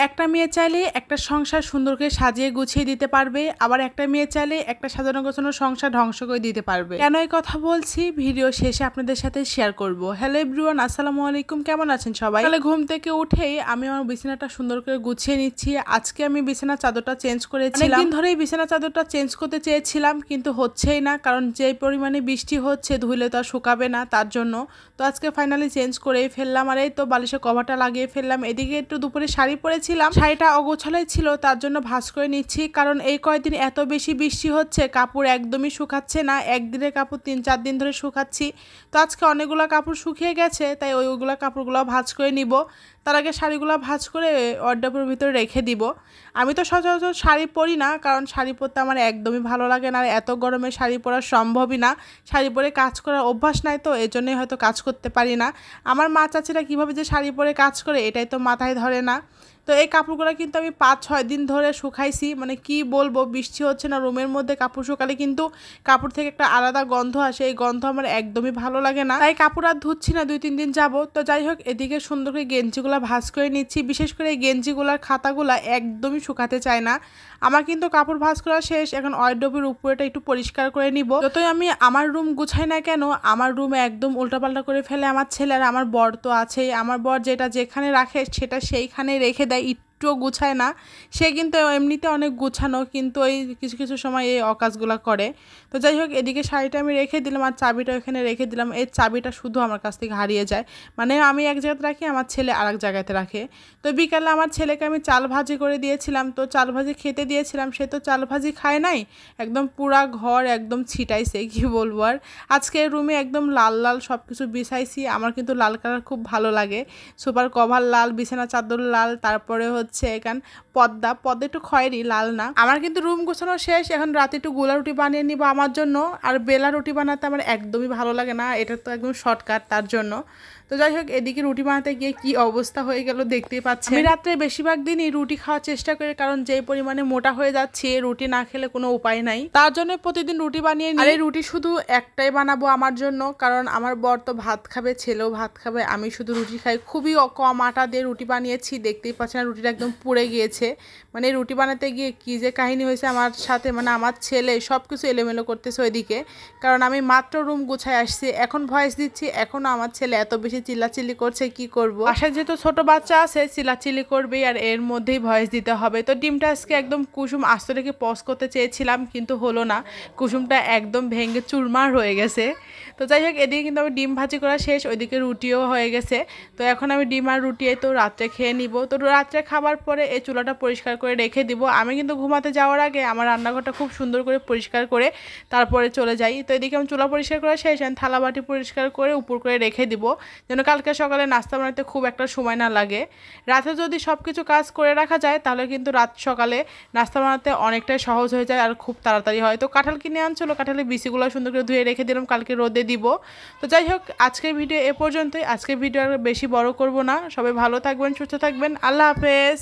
একটা মেয়ে চাইলে একটা সংসার সুন্দর করে সাজিয়ে গুছিয়ে দিতে পারবে, আবার একটা মেয়ে চাইলে একটা সাজানো গোছানো সংসার ধ্বংস করে দিতে পারবে। কেন এই কথা বলছি ভিডিও শেষে আপনাদের সাথে শেয়ার করব। হ্যালো এভরিওয়ান, আসসালামু আলাইকুম, কেমন আছেন সবাই? তাহলে ঘুম থেকে উঠেই আমি আমার বিছানাটা সুন্দর করে গুছিয়ে নিচ্ছি। আজকে আমি বিছানার চাদরটা চেঞ্জ করেছিলাম। অনেকদিন ধরেই বিছানার চাদরটা চেঞ্জ করতে চেয়েছিলাম, কিন্তু হচ্ছেই না, কারণ যে পরিমাণে বৃষ্টি হচ্ছে ধুইলে তো আর শুকাবে না, তার জন্য তো আজকে ফাইনালি চেঞ্জ করেই ফেললাম। আর এই তো বালিশের কভারটা লাগিয়ে ফেললাম। এদিকে একটু দুপুরে শাড়ি পরেছিলাম, শাড়িটা অগোছালাই ছিল, তার জন্য ভাঁজ করে নিচ্ছি, কারণ এই কয়েকদিন এত বেশি বৃষ্টি হচ্ছে কাপড় একদমই শুকাচ্ছে না। একদিনের কাপড় 3-4 দিন ধরে শুকাচ্ছি। তো আজকে অনেকগুলো কাপড় শুকিয়ে গেছে, তাই ওইগুলো কাপড়গুলো ভাঁজ করে নিব। তার আগে শাড়িগুলো ভাঁজ করে ওয়ারড্রোবের ভিতরে রেখে দিব। আমি তো সচরাচর শাড়ি পরি না, কারণ শাড়ি পরতে আমার একদমই ভালো লাগে না, আর এত গরমে শাড়ি পরা সম্ভবই না। শাড়ি পরে কাজ করার অভ্যাস নাই, তো এই জন্যই হয়তো কাজ করতে পারি না। আমার মা চাচিরা কীভাবে যে শাড়ি পরে কাজ করে এটাই তো মাথায় ধরে না। তো এই কাপড়গুলো কিন্তু আমি 5-6 দিন ধরে শুকাইছি, মানে কি বলবো, বৃষ্টি হচ্ছে না, রুমের মধ্যে কাপড় শুকালে কিন্তু কাপড় থেকে একটা আলাদা গন্ধ আসে, এই গন্ধ আমার একদমই ভালো লাগে না, তাই কাপড় আর ধুচ্ছি না 2-3 দিন যাবো। তো যাই হোক, এদিকে সুন্দর করে গেঞ্জিগুলো ভাঁজ করে নিচ্ছি। বিশেষ করে এই গেঞ্জিগুলার খাতাগুলো একদমই শুকাতে চায় না। আমার কিন্তু কাপড় ভাঁজ করা শেষ, এখন ওয়ারড্রোবের উপরেটা একটু পরিষ্কার করে নিব। যতই আমি আমার রুম গুছাই না কেন, আমার রুমে একদম উল্টাপাল্টা করে ফেলে আমার ছেলে, আর আমার বর তো আছেই। আমার বর যেটা যেখানে রাখে সেটা সেইখানে রেখে দেয়, একটুও গুছায় না। সে কিন্তু এমনিতে অনেক গুছানো, কিন্তু ওই কিছু কিছু সময় এই অকাজগুলো করে। তো যাই হোক, এদিকে শাড়িটা আমি রেখে দিলাম, আর চাবিটা এখানে রেখে দিলাম। এই চাবিটা শুধু আমার কাছ থেকে হারিয়ে যায়, মানে আমি এক জায়গাতে রাখি, আমার ছেলে আর এক জায়গাতে রাখে। তো বিকালে আমার ছেলেকে আমি চাল ভাজি করে দিয়েছিলাম, তো চাল ভাজি খেতে দিয়েছিলাম, সে তো চাল ভাজি খায় নাই, একদম পুরা ঘর একদম ছিটাইছে, কি বলবো। আর আজকে রুমে একদম লাল লাল সব কিছু বিছাইছি। আমার কিন্তু লাল কালার খুব ভালো লাগে, সুপার কভার লাল, বিছানা চাদর লাল, তারপরে হচ্ছে এখান পদ্মা একটু খয়েরি, লাল না। আমার কিন্তু রুম গোছানো শেষ, এখন রাতে একটু গোলা রুটি বানিয়ে নিব আমার জন্য। আর বেলা রুটি বানাতে আমার একদমই ভালো লাগে না, এটা তো একদম শর্টকাট, তার জন্য। তো যাই হোক, এদিকে রুটি বানাতে গিয়ে কি অবস্থা হয়ে গেল দেখতেই পাচ্ছি। আমি রাত্রে বেশিরভাগ দিনই রুটি খাওয়ার চেষ্টা করি, কারণ যে পরিমাণে মোটা হয়ে যাচ্ছে রুটি না খেলে কোনো উপায় নাই, তার জন্য প্রতিদিন রুটি বানিয়ে নিই। আর এই রুটি শুধু একটাই বানাবো আমার জন্য, কারণ আমার বর তো ভাত খাবে, ছেলেও ভাত খাবে, আমি শুধু রুটি খাই। খুবই কম আটা দিয়ে রুটি বানিয়েছি, দেখতেই পাচ্ছেন রুটিটা একদম পুড়ে গিয়েছে। মানে রুটি বানাতে গিয়ে কি যে কাহিনী হয়েছে আমার সাথে, মানে আমার ছেলে সব কিছু এলোমেলো করতেছে ওইদিকে, কারণ আমি মাত্র রুম গুছায় আসছি, এখন ভয়েস দিচ্ছি, এখনও আমার ছেলে এত বেশি চিল্লাচিল্লি করছে, কি করব। বাসায় যেহেতু ছোট বাচ্চা আছে, চিল্লাচিল্লি করবেই, আর এর মধ্যেই ভয়েস দিতে হবে। তো ডিমটা আজকে একদম কুসুম আস্ত রেখে পজ করতে চেয়েছিলাম, কিন্তু হলো না, কুসুমটা একদম ভেঙে চুরমার হয়ে গেছে। তো যাই হোক, এদিকে কিন্তু আমি ডিম ভাজি করা শেষ, ওইদিকে রুটিও হয়ে গেছে। তো এখন আমি ডিম আর রুটি তো রাত্রে খেয়ে নিব। তো রাত্রে খাবার পরে এই চুলাটা পরিষ্কার করে রেখে দিব। আমি কিন্তু ঘুমাতে যাওয়ার আগে আমার রান্নাঘরটা খুব সুন্দর করে পরিষ্কার করে তারপরে চলে যাই। তো এদিকে আমি চুলা পরিষ্কার করা শেষ, থালা বাটি পরিষ্কার করে উপর করে রেখে দিব, যেন কালকে সকালে নাস্তা বানাতে খুব একটা সময় না লাগে। রাতে যদি সব কিছু কাজ করে রাখা যায়, তাহলে কিন্তু রাত সকালে নাস্তা বানাতে অনেকটাই সহজ হয়ে যায়, আর খুব তাড়াতাড়ি হয়। তো কাঁঠাল কিনে আনছিল, কাঁঠালের বিচিগুলো সুন্দর করে ধুয়ে রেখে দিলাম, কালকে রোদে দিব। তো যাই হোক, আজকের ভিডিও এ পর্যন্তই। আজকের ভিডিও আর বেশি বড় করব না। সবাই ভালো থাকবেন, সুস্থ থাকবেন, আল্লাহ হাফেজ।